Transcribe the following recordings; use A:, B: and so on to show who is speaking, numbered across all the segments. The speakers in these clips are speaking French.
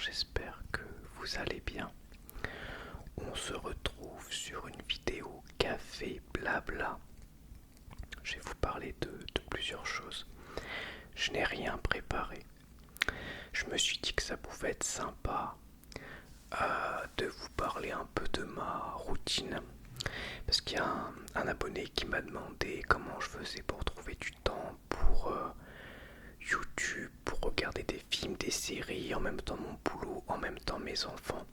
A: j'espère que vous allez bien. On se retrouve sur une vidéo café blabla. Je vais vous parler de plusieurs choses. Je n'ai rien préparé. Je me suis dit que ça pouvait être sympa de vous parler un peu de ma routine. Parce qu'il y a un abonné qui m'a demandé comment je faisais pour trouver du temps pour YouTube, pour regarder des films, des séries, en même temps mon boulot, en même temps mes enfants.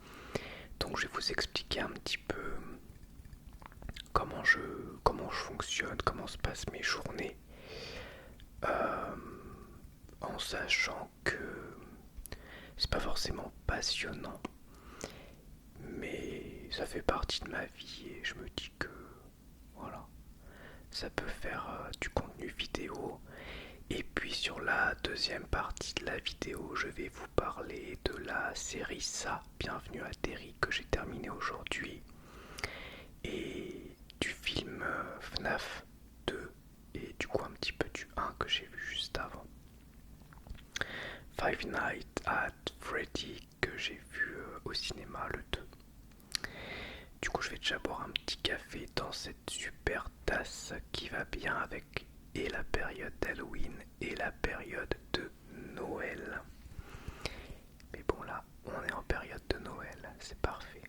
A: Donc je vais vous expliquer un petit peu comment je fonctionne, comment se passent mes journées, euh, en sachant que c'est pas forcément passionnant, mais ça fait partie de ma vie et je me dis que voilà, ça peut faire du contenu vidéo. Et puis sur la deuxième partie de la vidéo, je vais vous parler de la série Ça, Bienvenue à Derry que j'ai terminé aujourd'hui, et du film FNAF 2 et du coup un petit peu du 1 que j'ai vu juste avant. Five Nights at Freddy que j'ai vu au cinéma le 2. Du coup je vais déjà boire un petit café dans cette super tasse qui va bien avec et la période d'Halloween et la période de Noël. Mais bon là, on est en période de Noël, c'est parfait.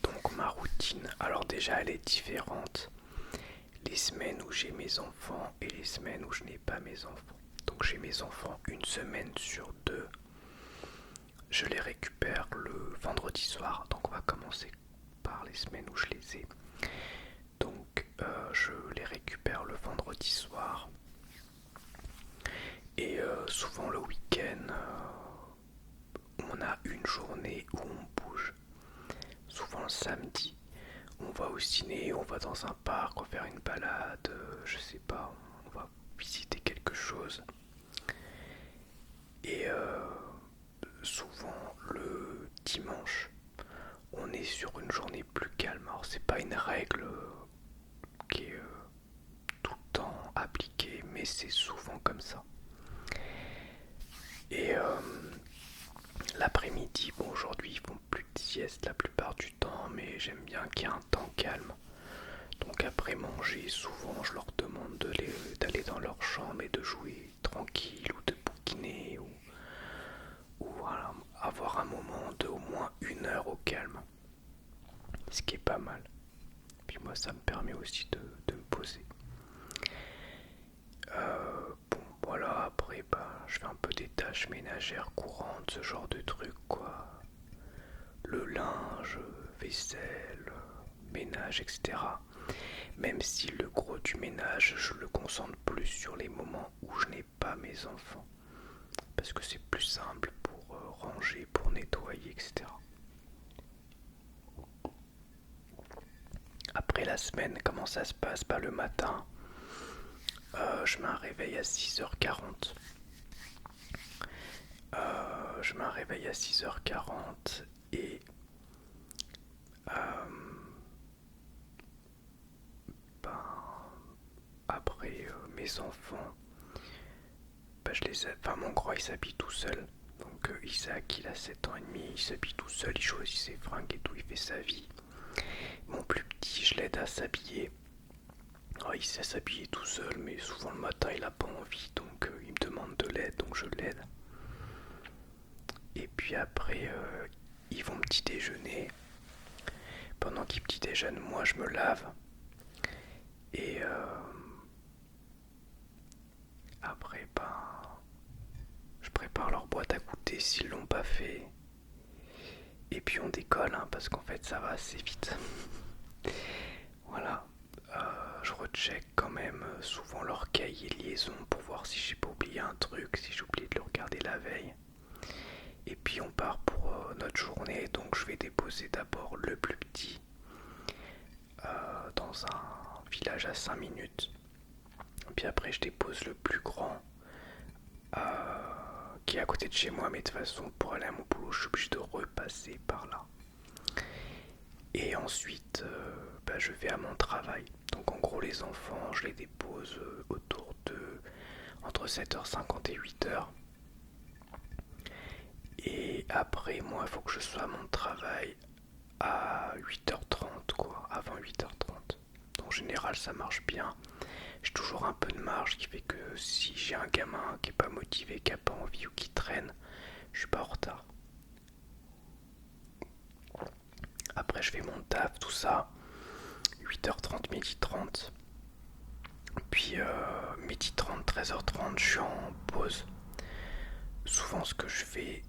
A: Donc ma routine, alors déjà elle est différente les semaines où j'ai mes enfants et les semaines où je n'ai pas mes enfants. Donc j'ai mes enfants une semaine sur deux. Je les récupère le vendredi soir, donc on va commencer par les semaines où je les ai. Donc je les récupère le vendredi soir. Et souvent le week-end, on a une journée où on bouge. Souvent le samedi, on va au ciné, on va dans un parc, on va faire une balade, je sais pas, on va visiter quelque chose. Et souvent le dimanche, on est sur une journée plus calme. Alors c'est pas une règle qui est tout le temps appliquée, mais c'est souvent comme ça. Et l'après-mmidi, bon aujourd'hui ils font plus de sieste la plupart du temps, mais j'aime bien qu'il y ait un temps calme. Donc après manger, souvent je leur demande d'aller dans leur chambre et de jouer tranquille ou de bouquiner ou voilà, avoir un moment de au moins une heure au calme. Ce qui est pas mal. Puis moi ça me permet aussi de me poser. Bon voilà, après bah, je fais un peu des tâches ménagères courantes, ce genre de trucs quoi. Le linge, vaisselle, ménage, etc. Même si le gros du ménage, je le concentre plus sur les moments où je n'ai pas mes enfants. Parce que c'est plus simple pour ranger, pour nettoyer, etc. Après la semaine, comment ça se passe? Bah, le matin, je mets un réveil à 6h40. Je mets un réveil à 6h40 et ben, après mes enfants, bah, enfin, mon grand il s'habille tout seul. Donc Isaac il a 7 ans et demi, il s'habille tout seul, il choisit ses fringues et tout, il fait sa vie. Mon plus petit, je l'aide à s'habiller. Alors, il sait s'habiller tout seul, mais souvent le matin il a pas envie, donc il me demande de l'aide, donc je l'aide. Et puis après, ils vont petit déjeuner. Pendant qu'ils petit déjeunent, moi je me lave. Et après, ben, je prépare leur boîte à goûter s'ils l'ont pas fait. Et puis on décolle, hein, parce qu'en fait ça va assez vite. Voilà. Je recheck quand même souvent leur cahier de liaison pour voir si j'ai pas oublié un truc, si j'ai oublié de le regarder la veille. Et puis on part pour notre journée, donc je vais déposer d'abord le plus petit dans un village à 5 minutes. Puis après je dépose le plus grand qui est à côté de chez moi, mais de toute façon pour aller à mon boulot je suis obligé de repasser par là. Et ensuite bah, je vais à mon travail. Donc en gros les enfants je les dépose autour de entre 7h50 et 8h. Et après, moi, il faut que je sois à mon travail à 8h30, quoi, avant 8h30. En général, ça marche bien. J'ai toujours un peu de marge, qui fait que si j'ai un gamin qui est pas motivé, qui a pas envie ou qui traîne, je suis pas en retard. Après, je fais mon taf, tout ça, 8h30, 12h30. Puis 12h30, 13h30, je suis en pause. Souvent, ce que je fais,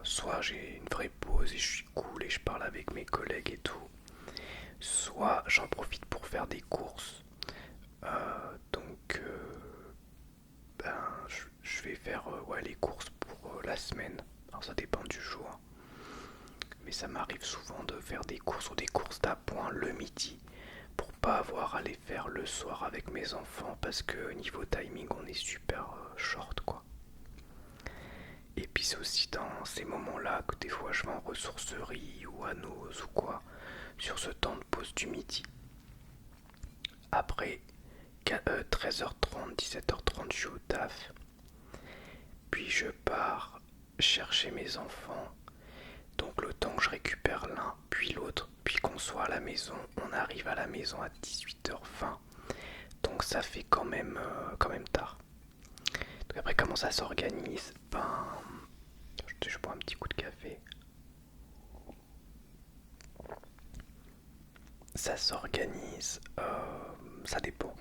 A: soit j'ai une vraie pause et je suis cool et je parle avec mes collègues et tout, soit j'en profite pour faire des courses. Donc, ben, je vais faire ouais, les courses pour la semaine. Alors, ça dépend du jour. Mais ça m'arrive souvent de faire des courses ou des courses d'appoint le midi pour pas avoir à les faire le soir avec mes enfants parce que niveau timing on est super short quoi. Et puis c'est aussi dans ces moments-là que des fois je vais en ressourcerie ou à Noz ou quoi sur ce temps de pause du midi. Après 13h30, 17h30 je suis au taf. Puis je pars chercher mes enfants. Donc le temps que je récupère l'un puis l'autre, puis qu'on soit à la maison, on arrive à la maison à 18h20. Donc ça fait quand même tard. Donc après comment ça s'organise? Ben, je bois un petit coup de café. Ça s'organise, ça dépend.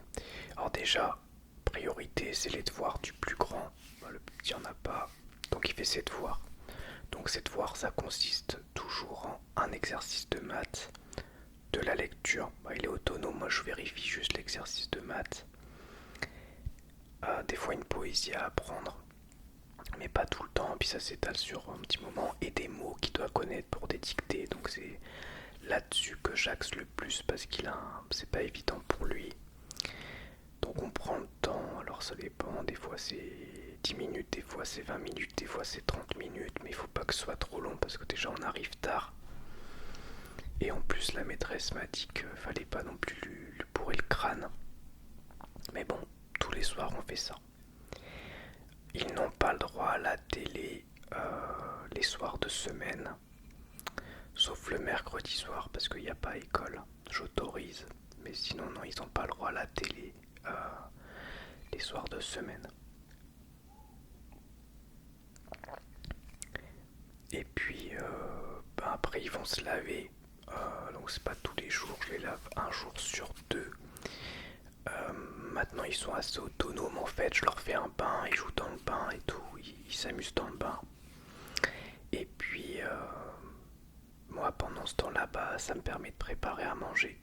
A: Alors déjà, priorité c'est les devoirs du plus grand. Ben, le petit en a pas, donc il fait ses devoirs. Donc ses devoirs ça consiste toujours en un exercice de maths, de la lecture. Ben, il est autonome, moi je vérifie juste l'exercice de maths. Des fois une poésie à apprendre, mais pas tout le temps, puis ça s'étale sur un petit moment, et des mots qu'il doit connaître pour des dictées, donc c'est là-dessus que j'axe le plus parce c'est pas évident pour lui. Donc on prend le temps, alors ça dépend, des fois c'est 10 minutes, des fois c'est 20 minutes, des fois c'est 30 minutes, mais il faut pas que ce soit trop long parce que déjà on arrive tard. Et en plus la maîtresse m'a dit qu'il fallait pas non plus lui bourrer le crâne. Mais bon, tous les soirs on fait ça. Ils n'ont pas le droit à la télé les soirs de semaine, sauf le mercredi soir parce qu'il n'y a pas école. J'autorise, mais sinon non, ils n'ont pas le droit à la télé les soirs de semaine. Et puis ben après ils vont se laver, donc c'est pas tous les jours, je les lave un jour sur deux. Maintenant ils sont assez autonomes en fait, je leur fais un bain, ils jouent dans le bain et tout, ils s'amusent dans le bain. Et puis moi pendant ce temps-là, bah, ça me permet de préparer à manger.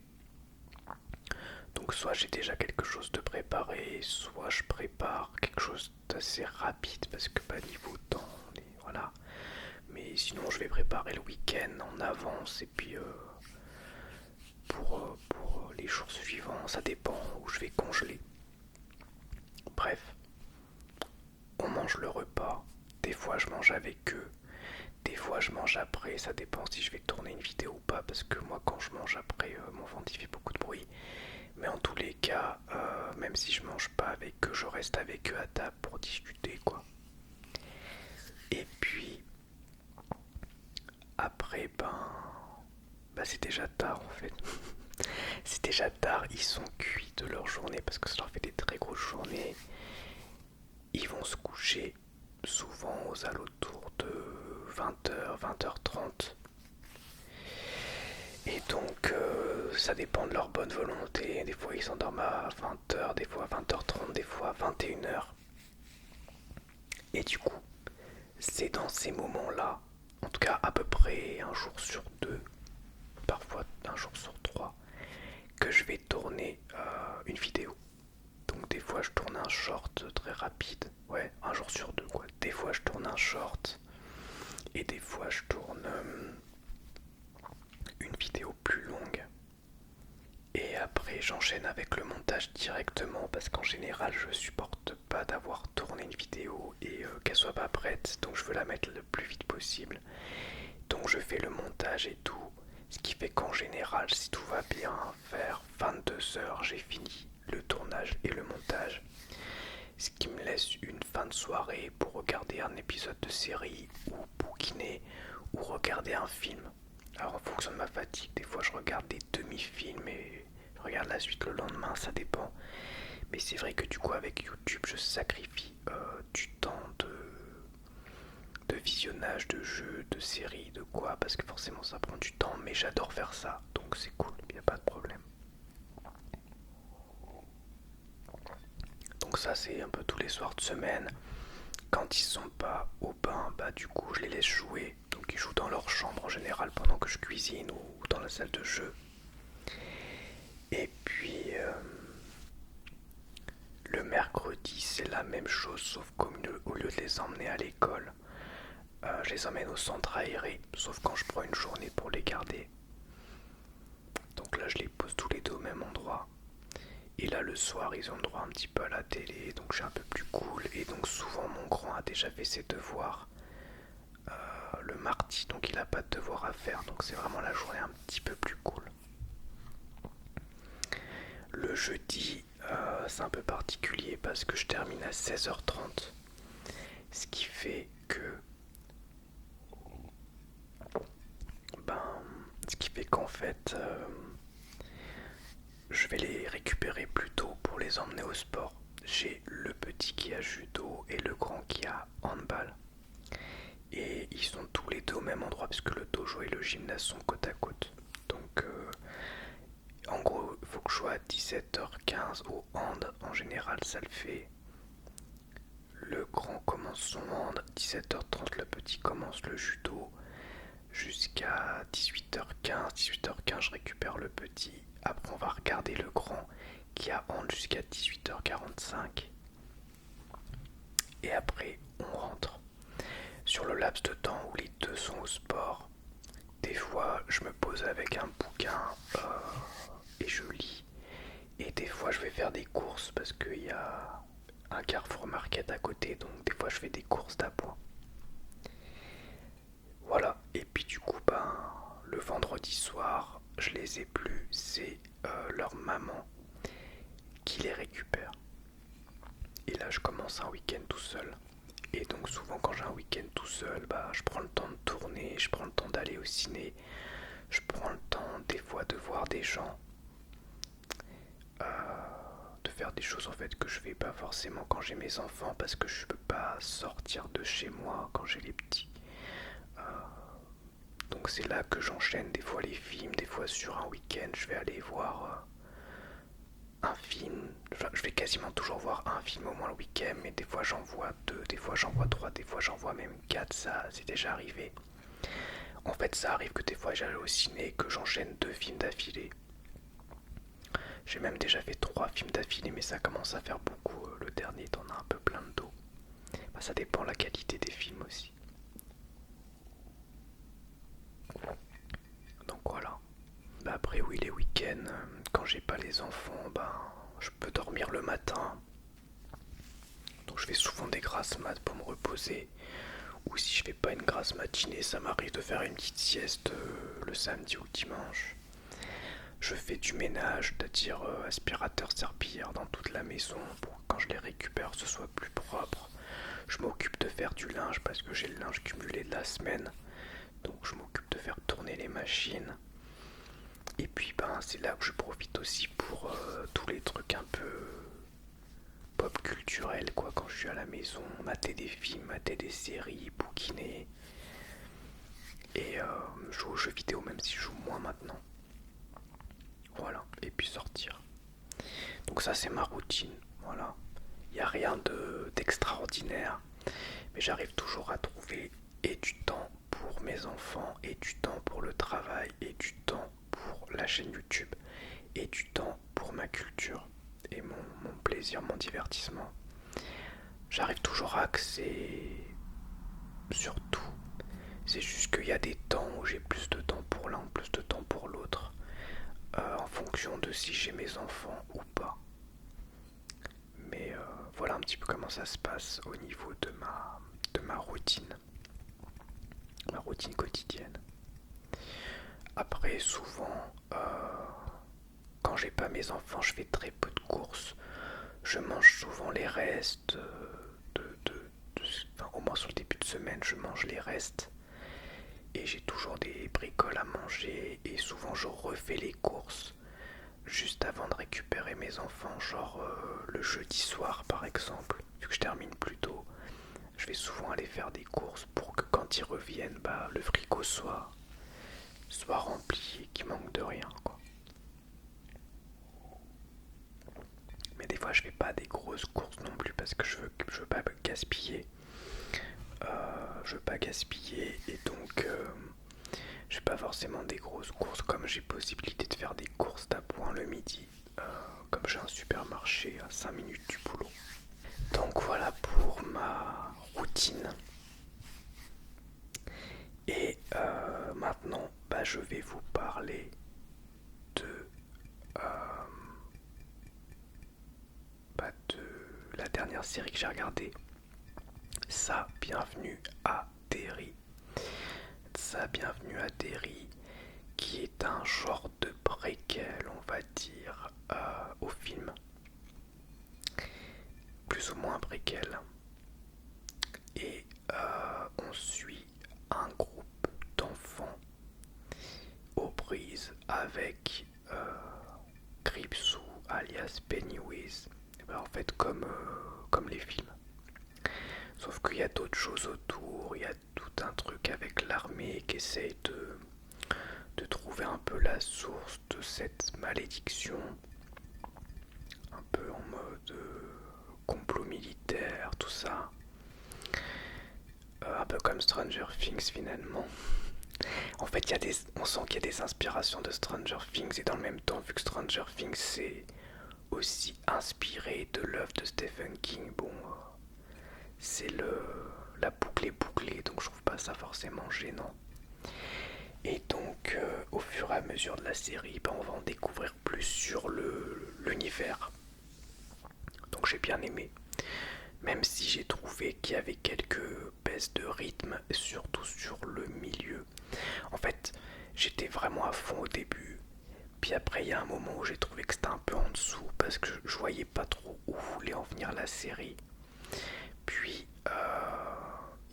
A: Donc soit j'ai déjà quelque chose de préparé, soit je prépare quelque chose d'assez rapide parce que bah, niveau temps, voilà. Mais sinon je vais préparer le week-end en avance et puis pour les jours suivants, ça dépend où je vais congeler. Bref, on mange le repas. Des fois je mange avec eux, des fois je mange après, ça dépend si je vais tourner une vidéo ou pas parce que moi quand je mange après, mon ventre il fait beaucoup de bruit. Mais en tous les cas, même si je mange pas avec eux, je reste avec eux à table pour discuter quoi. Et puis après ben c'est déjà tard en fait. C'est déjà tard, ils sont cuits de leur journée parce que ça leur fait des très grosses journées. Ils vont se coucher souvent aux alentours de 20h, 20h30. Et donc ça dépend de leur bonne volonté. Des fois ils s'endorment à 20h, des fois à 20h30, des fois à 21h. Et du coup, c'est dans ces moments-là, en tout cas à peu près un jour sur deux, parfois un jour sur trois, que je vais tourner une vidéo. Donc des fois je tourne un short très rapide, ouais, un jour sur deux quoi. Des fois je tourne un short et des fois je tourne une vidéo plus longue. Et après j'enchaîne avec le montage directement parce qu'en général je supporte pas d'avoir tourné une vidéo et qu'elle soit pas prête, donc je veux la mettre le plus vite possible. Donc je fais le montage et tout, ce qui fait qu'en général si tout va bien, vers 22h j'ai fini le tournage et le montage. ce qui me laisse une fin de soirée pour regarder un épisode de série ou bouquiner ou regarder un film. Alors en fonction de ma fatigue, des fois je regarde des demi-films et je regarde la suite le lendemain, ça dépend. Mais c'est vrai que du coup avec YouTube je sacrifie du temps de visionnage de jeux, de séries, de quoi, parce que forcément ça prend du temps, mais j'adore faire ça, donc c'est cool, il n'y a pas de problème. Donc ça c'est un peu tous les soirs de semaine. Quand ils sont pas au bain, bah du coup je les laisse jouer. Donc ils jouent dans leur chambre en général pendant que je cuisine ou dans la salle de jeu. Et puis le mercredi c'est la même chose sauf qu'au lieu de les emmener à l'école, je les emmène au centre aéré, sauf quand je prends une journée pour les garder. Donc là je les pose tous les deux au même endroit. Et là le soir ils ont le droit un petit peu à la télé, donc je suis un peu plus cool. Et donc souvent mon grand a déjà fait ses devoirs le mardi, donc il n'a pas de devoirs à faire, donc c'est vraiment la journée un petit peu plus cool. Le jeudi c'est un peu particulier parce que je termine à 16h30, ce qui fait que ben ce qui fait qu'en fait je vais les récupérer plus tôt pour les emmener au sport. J'ai le petit qui a judo et le grand qui a handball. Et ils sont tous les deux au même endroit puisque le dojo et le gymnase sont côte à côte. Donc en gros il faut que je sois à 17h15 au hand. En général ça le fait. Le grand commence son hand, 17h30 le petit commence le judo. Jusqu'à 18h15, 18h15 je récupère le petit. Après on va regarder le grand qui a hand jusqu'à 18h45. Et après on rentre. Sur le laps de temps où les deux sont au sport, des fois je me pose avec un bouquin et je lis. Et des fois je vais faire des courses parce qu'il y a un Carrefour Market à côté, donc des fois je fais des courses d'appoint. Voilà, et puis du coup le vendredi soir je les ai plus, c'est leur maman qui les récupère. Et là je commence un week-end tout seul. Et donc souvent quand j'ai un week-end tout seul, je prends le temps de tourner, je prends le temps d'aller au ciné, je prends le temps des fois de voir des gens, de faire des choses en fait que je fais pas forcément quand j'ai mes enfants parce que je peux pas sortir de chez moi quand j'ai les petits. Donc c'est là que j'enchaîne des fois les films, des fois sur un week-end je vais aller voir un film. Enfin, je vais quasiment toujours voir un film au moins le week-end, mais des fois j'en vois deux, des fois j'en vois trois, des fois j'en vois même quatre, ça c'est déjà arrivé. En fait ça arrive que des fois j'allais au ciné et que j'enchaîne deux films d'affilée. J'ai même déjà fait 3 films d'affilée, mais ça commence à faire beaucoup. Le dernier t'en as un peu plein de dos. Ça dépend de la qualité des films aussi. Donc voilà. Après oui les week-ends, quand j'ai pas les enfants, je peux dormir le matin. Donc je fais souvent des grasses mat pour me reposer. Ou si je fais pas une grasse matinée, ça m'arrive de faire une petite sieste le samedi ou le dimanche. Je fais du ménage, c'est-à-dire aspirateur, serpillière dans toute la maison pour que quand je les récupère ce soit plus propre. Je m'occupe de faire du linge parce que j'ai le linge cumulé de la semaine. Donc je m'occupe de faire tourner les machines. Et puis c'est là que je profite aussi pour tous les trucs un peu pop culturels quoi. Quand je suis à la maison, mater des films, mater des séries, bouquiner. Et jouer aux jeux vidéo même si je joue moins maintenant. Voilà, et puis sortir. Donc ça c'est ma routine, voilà. Il n'y a rien d'extraordinaire, mais j'arrive toujours à trouver et du temps pour mes enfants, et du temps pour le travail, et du temps pour la chaîne YouTube, et du temps pour ma culture, et mon plaisir, mon divertissement. J'arrive toujours à axer sur tout. C'est juste qu'il y a des temps où j'ai plus de temps pour l'un, plus de temps pour l'autre, en fonction de si j'ai mes enfants ou pas. Mais voilà un petit peu comment ça se passe au niveau de ma routine quotidienne. Après souvent quand j'ai pas mes enfants je fais très peu de courses, Je mange souvent les restes enfin, au moins sur le début de semaine, je mange les restes. Et j'ai toujours des bricoles à manger et souvent je refais les courses juste avant de récupérer mes enfants, genre le jeudi soir par exemple, vu que je termine plus tôt, je vais souvent aller faire des courses pour que quand ils reviennent, bah, le frigo soit rempli et qu'il manque de rien, quoi. Mais des fois je fais pas des grosses courses non plus parce que je veux pas gaspiller. Je veux pas gaspiller et donc je fais pas forcément des grosses courses comme j'ai possibilité de faire des courses d'appoint le midi, comme j'ai un supermarché à 5 minutes du boulot. Donc voilà pour ma routine. Et maintenant, bah, je vais vous parler de, de la dernière série que j'ai regardée. Ça, bienvenue à Derry. Ça, bienvenue à Derry, qui est un genre de préquel, on va dire, au film. Plus ou moins préquel. Et on suit un groupe d'enfants aux prises avec Gripsou alias Pennywise. Et ben, en fait comme les films. Sauf qu'il y a d'autres choses autour, il y a tout un truc avec l'armée qui essaye de trouver un peu la source de cette malédiction. Un peu en mode complot militaire, tout ça. Un peu comme Stranger Things finalement. En fait, on sent qu'il y a des inspirations de Stranger Things et dans le même temps, vu que Stranger Things c'est aussi inspiré de l'œuvre de Stephen King, bon, c'est la boucle est bouclée, donc je trouve pas ça forcément gênant. Et donc, au fur et à mesure de la série, ben, on va en découvrir plus sur l'univers. Donc j'ai bien aimé. Même si j'ai trouvé qu'il y avait quelques baisses de rythme, surtout sur le milieu. En fait, j'étais vraiment à fond au début. Puis après, il y a un moment où j'ai trouvé que c'était un peu en dessous parce que je voyais pas trop où voulait en venir la série. Puis,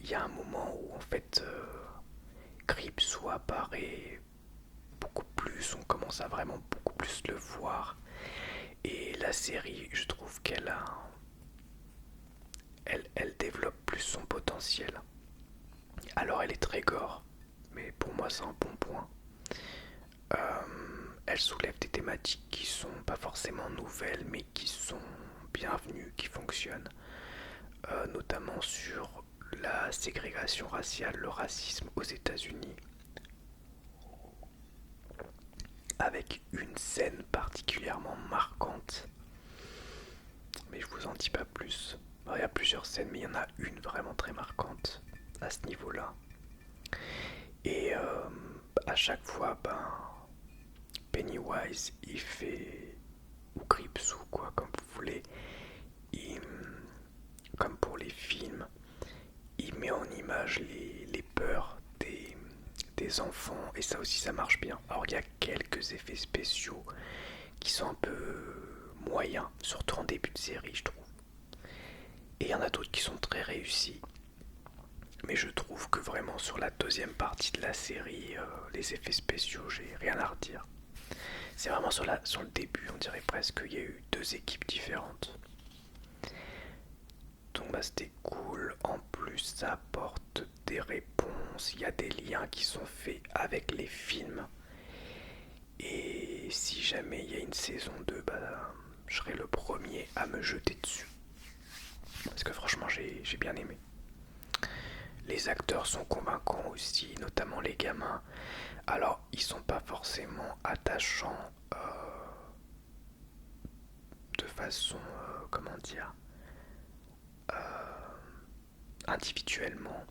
A: il y a un moment où en fait, Gripsou apparaît beaucoup plus, on commence à vraiment beaucoup plus le voir. Et la série, je trouve qu'elle a, elle développe plus son potentiel. Alors elle est très gore, mais pour moi c'est un bon point. Elle soulève des thématiques qui sont pas forcément nouvelles, mais qui sont bienvenues, qui fonctionnent, notamment sur la ségrégation raciale, le racisme aux États-Unis, avec une scène particulièrement marquante. Mais je vous en dis pas plus. Il y a plusieurs scènes, mais il y en a une vraiment très marquante à ce niveau-là. Et à chaque fois, ben, Pennywise, il fait, ou Gripsou, quoi, comme vous voulez, comme pour les films, il met en image les peurs des enfants, et ça aussi ça marche bien. Alors il y a quelques effets spéciaux qui sont un peu moyens, surtout en début de série, je trouve. Et il y en a d'autres qui sont très réussis. Mais je trouve que vraiment sur la deuxième partie de la série, les effets spéciaux, j'ai rien à redire. C'est vraiment sur le début, on dirait presque qu'il y a eu deux équipes différentes. Donc bah, c'était cool. En plus, ça apporte des réponses. Il y a des liens qui sont faits avec les films. Et si jamais il y a une saison 2, bah, je serai le premier à me jeter dessus. Parce que franchement, j'ai bien aimé. Les acteurs sont convaincants aussi, notamment les gamins. Alors, ils sont pas forcément attachants de façon, comment dire, individuellement,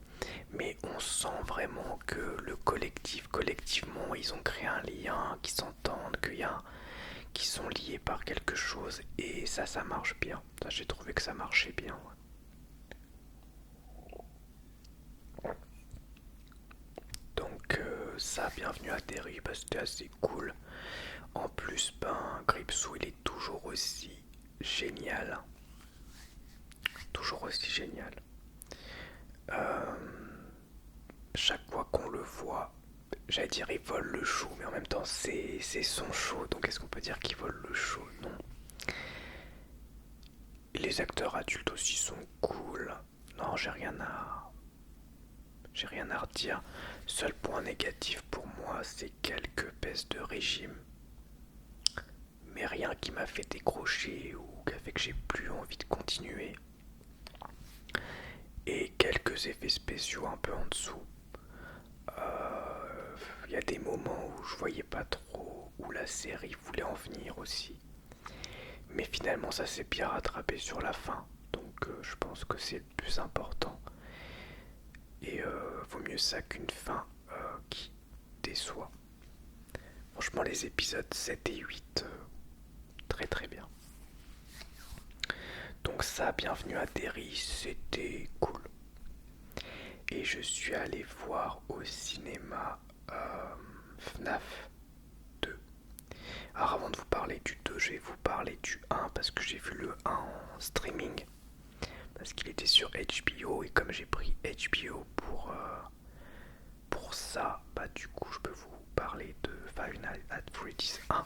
A: mais on sent vraiment que le collectivement, ils ont créé un lien, qu'ils s'entendent, qu'ils sont liés par quelque chose, et ça marche bien. Ça, j'ai trouvé que ça marchait bien. Ouais. Donc ça, bienvenue à Derry, bah, c'était assez cool. En plus, ben, Gripsou, il est toujours aussi génial, toujours aussi génial. Euh, Chaque fois qu'on le voit, j'allais dire il vole le show, mais en même temps c'est son show, donc est-ce qu'on peut dire qu'il vole le show? Non. Les acteurs adultes aussi sont cool. Non, j'ai rien à redire. Seul point négatif pour moi, c'est quelques baisses de régime. Mais rien qui m'a fait décrocher ou qui a fait que j'ai plus envie de continuer. Et quelques effets spéciaux un peu en dessous. Il y a des moments où je voyais pas trop où la série voulait en venir aussi. Mais finalement ça s'est bien rattrapé sur la fin. Donc je pense que c'est le plus important. Et vaut mieux ça qu'une fin qui déçoit. Franchement les épisodes 7 et 8, très très bien. Donc ça, bienvenue à Derry, c'était cool. Et je suis allé voir au cinéma FNAF 2. Alors avant de vous parler du 2, je vais vous parler du 1 parce que j'ai vu le 1 en streaming. Parce qu'il était sur HBO et comme j'ai pris HBO pour ça, bah du coup je peux vous parler de Five Nights at Freddy's 1.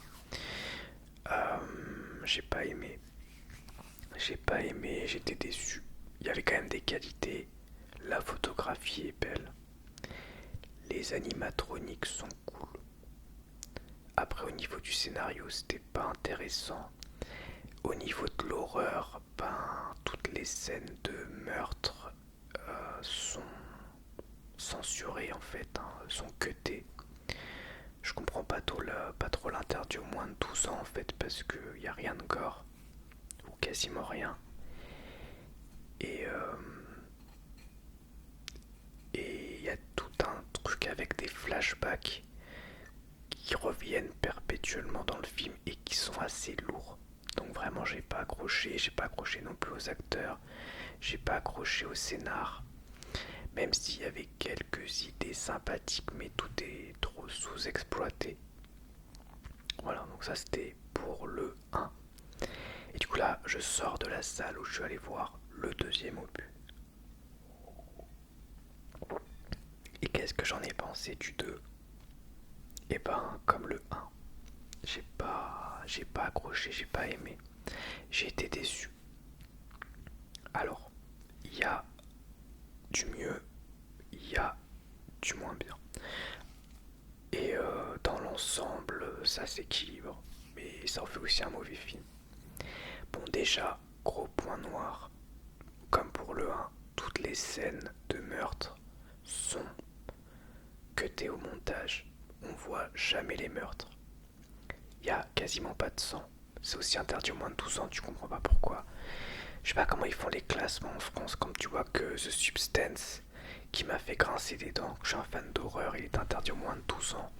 A: J'ai pas aimé. J'étais déçu. Il y avait quand même des qualités. La photographie est belle. Les animatroniques sont cool. Après, au niveau du scénario, c'était pas intéressant. Au niveau de l'horreur, ben, toutes les scènes de meurtre sont censurées en fait, hein, sont cutées. Je comprends pas trop l'interdit au moins de 12 ans en fait, parce qu'il n'y a rien de gore, ou quasiment rien. Et et il y a tout un truc avec des flashbacks qui reviennent perpétuellement dans le film et qui sont assez lourds. Donc vraiment j'ai pas accroché non plus aux acteurs, j'ai pas accroché au scénar, même s'il y avait quelques idées sympathiques, mais tout est trop sous-exploité. Voilà, donc ça c'était pour le 1. Et du coup là, je sors de la salle où je suis allé voir le deuxième opus. Et qu'est-ce que j'en ai pensé du 2? Et ben, comme le 1, j'ai pas accroché, j'ai pas aimé. J'ai été déçu. Alors, il y a du mieux, il y a du moins bien. Et dans l'ensemble, ça s'équilibre. Mais ça en fait aussi un mauvais film. Bon, déjà, gros point noir. Comme pour le 1, toutes les scènes de meurtre sont cutées au montage. On voit jamais les meurtres. Il y a quasiment pas de sang. C'est aussi interdit au moins de 12 ans, tu comprends pas pourquoi. Je sais pas comment ils font les classements en France, comme tu vois que The Substance, qui m'a fait grincer des dents, que je suis un fan d'horreur, il est interdit au moins de 12 ans.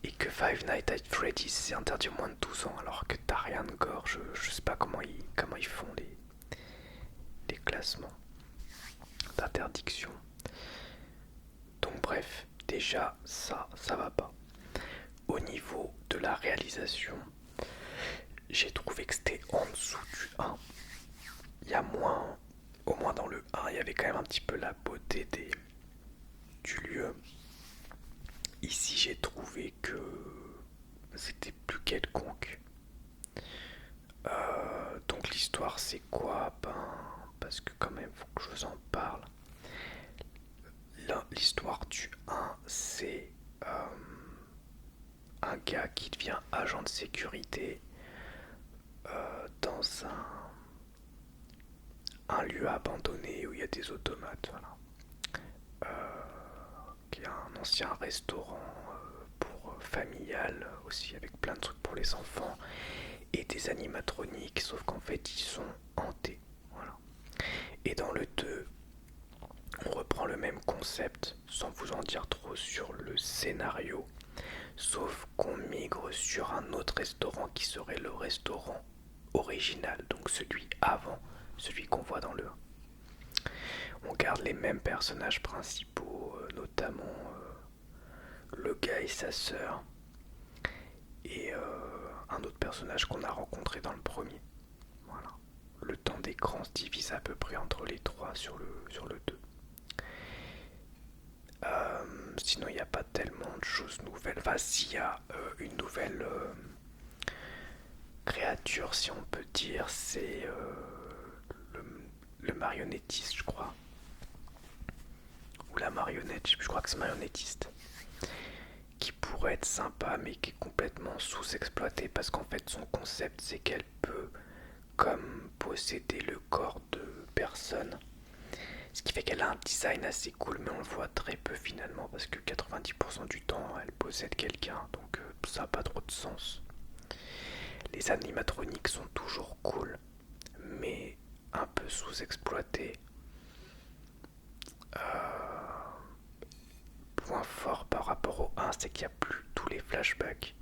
A: Et que Five Nights at Freddy's, c'est interdit au moins de 12 ans, alors que t'as rien de gore. Je sais pas comment ils font les classements d'interdiction. Donc bref, déjà ça va pas. Au niveau de la réalisation, j'ai trouvé que c'était en dessous du 1. Il y a moins, au moins dans le 1, il y avait quand même un petit peu la beauté du lieu. Ici, j'ai trouvé que c'était plus quelconque. Donc l'histoire, c'est quoi? Ben, parce que quand même, faut que je vous en parle. L'histoire du 1, c'est un gars qui devient agent de sécurité dans un lieu abandonné où il y a des automates, voilà. Qui est un ancien restaurant pour familial aussi, avec plein de trucs pour les enfants et des animatroniques, sauf qu'en fait ils sont hantés, voilà. Et dans le 2, on reprend le même concept sans vous en dire trop sur le scénario, sauf qu'on migre sur un autre restaurant qui serait le restaurant original, donc celui avant, celui qu'on voit dans le 1. On garde les mêmes personnages principaux, notamment le gars et sa sœur, et un autre personnage qu'on a rencontré dans le premier. Voilà. le temps d'écran se divise à peu près entre les trois sur le 2. Sinon, il n'y a pas tellement de choses nouvelles. Enfin, s'il y a une nouvelle créature, si on peut dire, c'est le, le marionnettiste, je crois. Ou la marionnette, je crois que c'est marionnettiste. Qui pourrait être sympa, mais qui est complètement sous-exploité parce qu'en fait, son concept, c'est qu'elle peut, comme posséder le corps de personnes. Ce qui fait qu'elle a un design assez cool, mais on le voit très peu finalement parce que 90% du temps elle possède quelqu'un, donc ça n'a pas trop de sens. Les animatroniques sont toujours cool, mais un peu sous-exploités. Point fort par rapport au 1, c'est qu'il n'y a plus tous les flashbacks.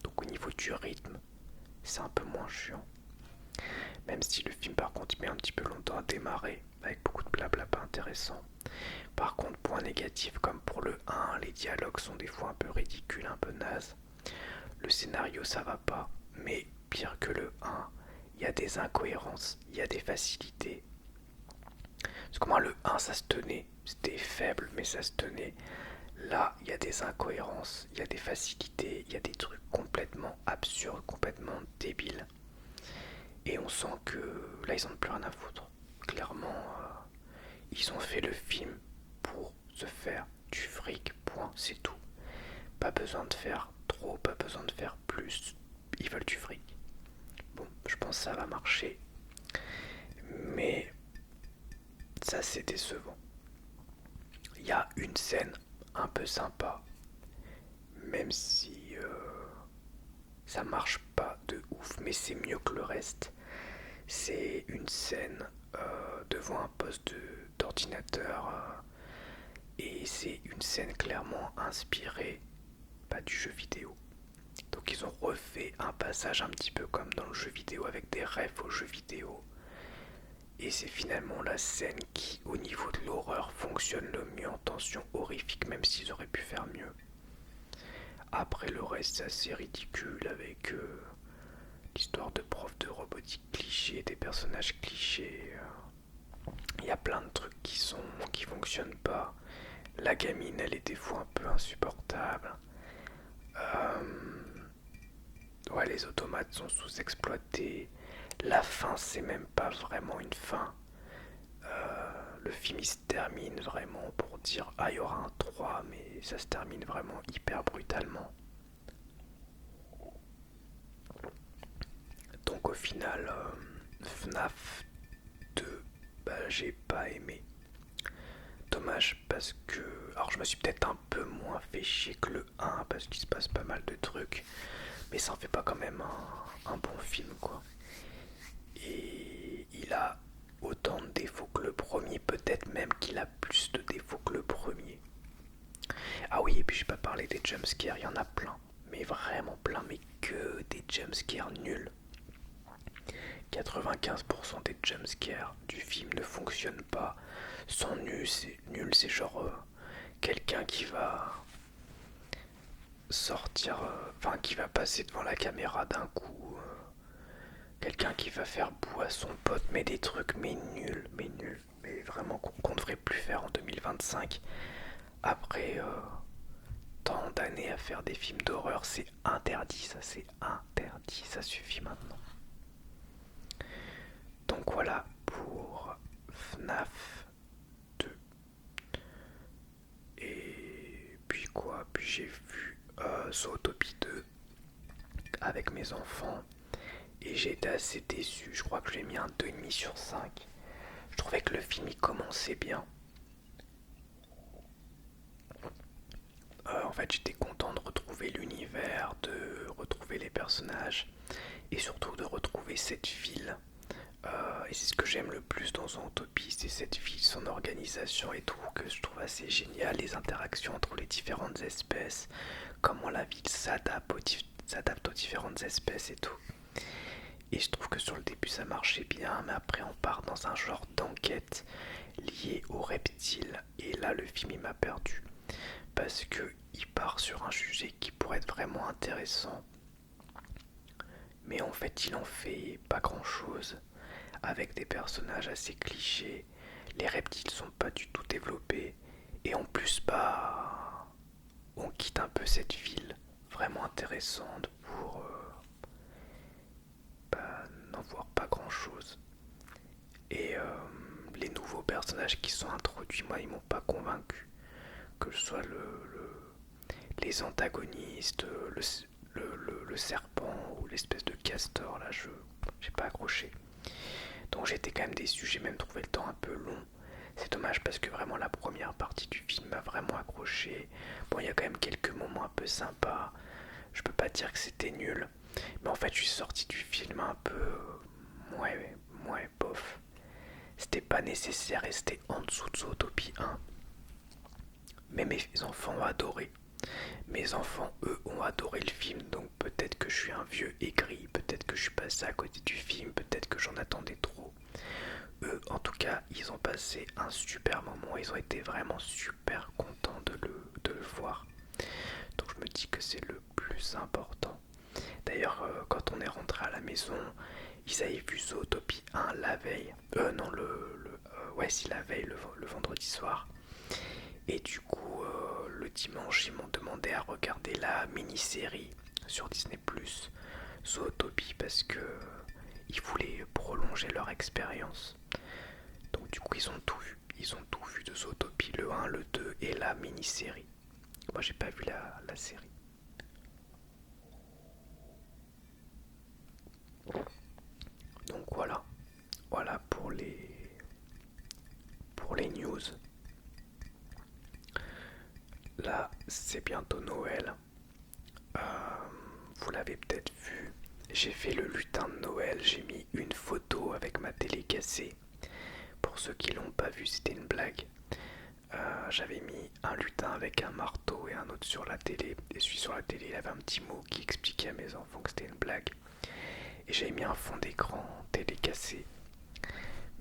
A: Donc au niveau du rythme, c'est un peu moins chiant. Même si le film par contre il met un petit peu longtemps à démarrer, avec beaucoup de blabla pas intéressant. Par contre, point négatif, comme pour le 1, les dialogues sont des fois un peu ridicules, un peu nazes. Le scénario ça va pas, mais pire que le 1, il y a des incohérences, il y a des facilités. Parce que moi le 1 ça se tenait, c'était faible mais ça se tenait. Là, il y a des incohérences, il y a des facilités, il y a des trucs complètement absurdes, complètement débiles. Et on sent que là, ils en ont plus rien à foutre. Clairement, ils ont fait le film pour se faire du fric, point, c'est tout. Pas besoin de faire trop, pas besoin de faire plus. Ils veulent du fric. Bon, je pense que ça va marcher. Mais ça, c'est décevant. Il y a une scène un peu sympa, même si ça marche pas de ouf, mais c'est mieux que le reste. C'est une scène devant un poste d'ordinateur et c'est une scène clairement inspirée du jeu vidéo. Donc ils ont refait un passage un petit peu comme dans le jeu vidéo avec des refs au jeu vidéo. Et c'est finalement la scène qui, au niveau de l'horreur, fonctionne le mieux en tension horrifique, même s'ils auraient pu faire mieux. Après le reste, c'est assez ridicule avec l'histoire de profs de robotique clichés, des personnages clichés. Il y a plein de trucs qui fonctionnent pas. La gamine, elle est des fois un peu insupportable. Ouais, les automates sont sous-exploités. La fin, c'est même pas vraiment une fin. Le film il se termine vraiment pour dire ah il y aura un 3, mais ça se termine vraiment hyper brutalement. Donc au final, FNAF 2, j'ai pas aimé. Dommage parce que... Alors je me suis peut-être un peu moins fait chier que le 1 parce qu'il se passe pas mal de trucs. Mais ça en fait pas quand même un bon film quoi. Et il a autant de défauts que le premier, peut-être même qu'il a plus de défauts que le premier. Ah oui, et puis j'ai pas parlé des jumpscares, il y en a plein. Mais vraiment plein, mais que des jumpscares nuls. 95% des jumpscares du film ne fonctionnent pas, sont nuls, c'est genre quelqu'un qui va sortir, enfin qui va passer devant la caméra d'un coup, quelqu'un qui va faire boue à son pote, mais des trucs mais nuls, mais vraiment qu'on devrait plus faire en 2025. Après tant d'années à faire des films d'horreur, c'est interdit, ça c'est interdit, ça suffit maintenant. Donc voilà pour FNAF 2. Et puis quoi? Puis j'ai vu Zootopie 2 avec mes enfants et j'ai été assez déçu. Je crois que j'ai mis un 2,5 sur 5. Je trouvais que le film il commençait bien. En fait, j'étais content de retrouver l'univers, de retrouver les personnages et surtout de retrouver cette ville. Et c'est ce que j'aime le plus dans Zootopie, c'est cette ville, son organisation et tout, que je trouve assez génial, les interactions entre les différentes espèces, comment la ville s'adapte aux différentes espèces et tout. Et je trouve que sur le début ça marchait bien, mais après on part dans un genre d'enquête liée aux reptiles, et là le film il m'a perdu. Parce qu'il part sur un sujet qui pourrait être vraiment intéressant, mais en fait il en fait pas grand chose. avec des personnages assez clichés. Les reptiles sont pas du tout développés. Et en plus, bah, on quitte un peu cette ville vraiment intéressante pour n'en voir pas grand chose. Et les nouveaux personnages qui sont introduits, moi, ils m'ont pas convaincu. Que ce soit les antagonistes, le serpent ou l'espèce de castor, là, j'ai pas accroché. Donc j'étais quand même déçu, j'ai même trouvé le temps un peu long. C'est dommage parce que vraiment la première partie du film m'a vraiment accroché. Bon, il y a quand même quelques moments un peu sympas. Je peux pas dire que c'était nul. Mais en fait, je suis sorti du film un peu... ouais, bof. C'était pas nécessaire et c'était en dessous de Zootopie 1. Mais mes enfants ont adoré. Mes enfants, eux, ont adoré le film, donc peut-être que je suis un vieux aigri, peut-être que je suis passé à côté du film, peut-être que j'en attendais trop. Eux, en tout cas, ils ont passé un super moment, ils ont été vraiment super contents de le voir. Donc je me dis que c'est le plus important. D'ailleurs, quand on est rentré à la maison, ils avaient vu Zootopie 1 la veille. Non, ouais, si la veille, le vendredi soir. Et du coup, le dimanche, ils m'ont demandé à regarder la mini-série sur Disney+, Zootopie, parce que ils voulaient prolonger leur expérience. Donc du coup, ils ont tout vu. Ils ont tout vu de Zootopie, le 1, le 2 et la mini-série. Moi, j'ai pas vu la série. Donc voilà. Voilà pour les news. Là, c'est bientôt Noël. Euh, Vous l'avez peut-être vu. J'ai fait le lutin de Noël. J'ai mis une photo avec ma télé cassée. Pour ceux qui l'ont pas vu, c'était une blague. J'avais mis un lutin avec un marteau et un autre sur la télé. Et celui sur la télé, il avait un petit mot qui expliquait à mes enfants que c'était une blague. Et j'avais mis un fond d'écran télé cassé.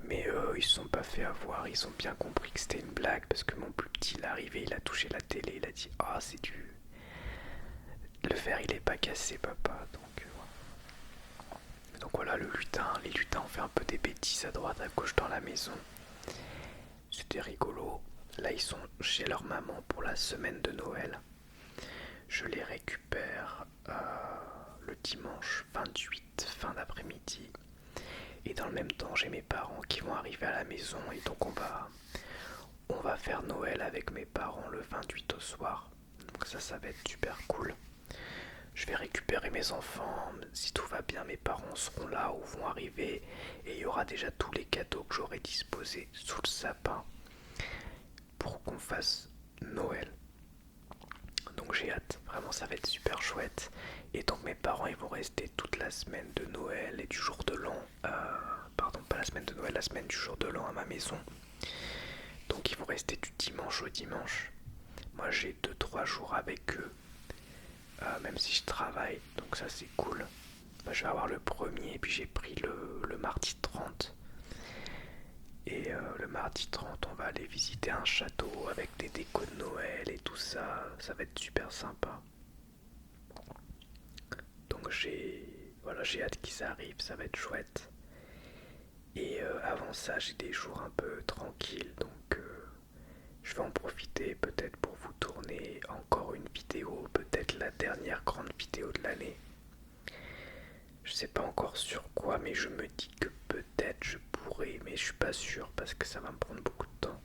A: Mais ils se sont pas fait avoir, ils ont bien compris que c'était une blague parce que mon plus petit, il est arrivé, il a touché la télé, il a dit ah, c'est du... Le verre il est pas cassé, papa. Donc voilà, les lutins ont fait un peu des bêtises à droite à gauche dans la maison. C'était rigolo. Là ils sont chez leur maman pour la semaine de Noël. Je les récupère le dimanche 28, fin d'après-midi. Et dans le même temps, j'ai mes parents qui vont arriver à la maison et donc on va faire Noël avec mes parents le 28 au soir. Donc ça va être super cool. Je vais récupérer mes enfants. Si tout va bien, mes parents seront là ou vont arriver et il y aura déjà tous les cadeaux que j'aurai disposés sous le sapin pour qu'on fasse Noël. Donc j'ai hâte, vraiment ça va être super chouette. Et donc mes parents ils vont rester toute la semaine de Noël et du jour de l'an, pardon pas la semaine de Noël, la semaine du jour de l'an à ma maison. Donc ils vont rester du dimanche au dimanche. Moi j'ai 2-3 jours avec eux, même si je travaille, donc ça c'est cool. Moi, je vais avoir le premier et puis j'ai pris le mardi 30. Et le mardi 30 on va aller visiter un château avec des décos de Noël et tout ça, ça va être super sympa. Donc j'ai hâte qu'ils arrivent, ça va être chouette. Et avant ça, j'ai des jours un peu tranquilles, donc je vais en profiter peut-être pour vous tourner encore une vidéo, peut-être la dernière grande vidéo de l'année. Je sais pas encore sur quoi, mais je me dis que peut-être je pourrais, mais je suis pas sûr parce que ça va me prendre beaucoup de temps.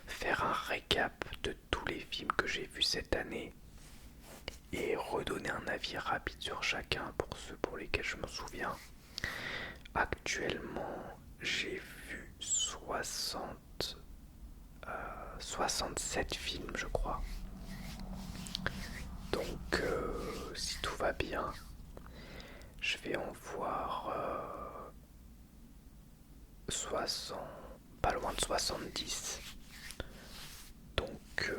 A: Faire un récap de tous les films que j'ai vus cette année et redonner un avis rapide sur chacun pour ceux pour lesquels je me souviens. Actuellement, j'ai vu 67 films, je crois. Donc, si tout va bien, je vais en voir 60, pas loin de 70. Donc,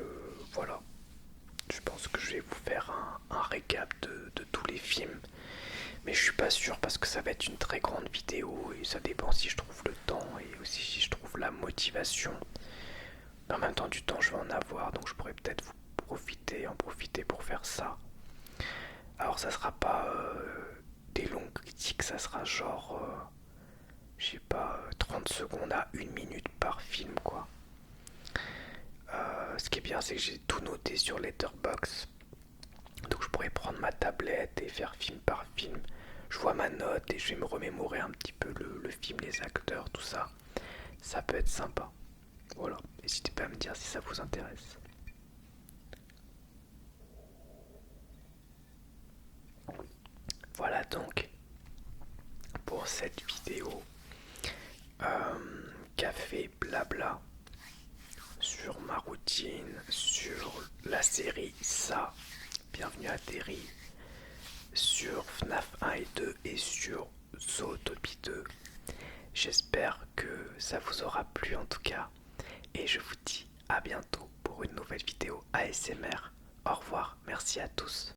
A: voilà. Je pense que je vais vous faire un récap de tous les films. Mais je suis pas sûr parce que ça va être une très grande vidéo et ça dépend si je trouve le temps et aussi si je trouve la motivation. Mais en même temps du temps je vais en avoir donc je pourrais peut-être en profiter pour faire ça. Alors ça sera pas des longues critiques, ça sera genre j'ai bien, c'est que j'ai tout noté sur Letterboxd. Donc je pourrais prendre ma tablette et faire film par film. Je vois ma note et je vais me remémorer un petit peu le film, les acteurs, tout ça. Ça peut être sympa. Voilà, n'hésitez pas à me dire si ça vous intéresse. Voilà donc pour cette vidéo café blabla sur ma routine, sur la série Ça, Bienvenue à Terry, sur FNAF 1 et 2 et sur Zootopie 2. J'espère que ça vous aura plu en tout cas et je vous dis à bientôt pour une nouvelle vidéo ASMR. Au revoir, merci à tous.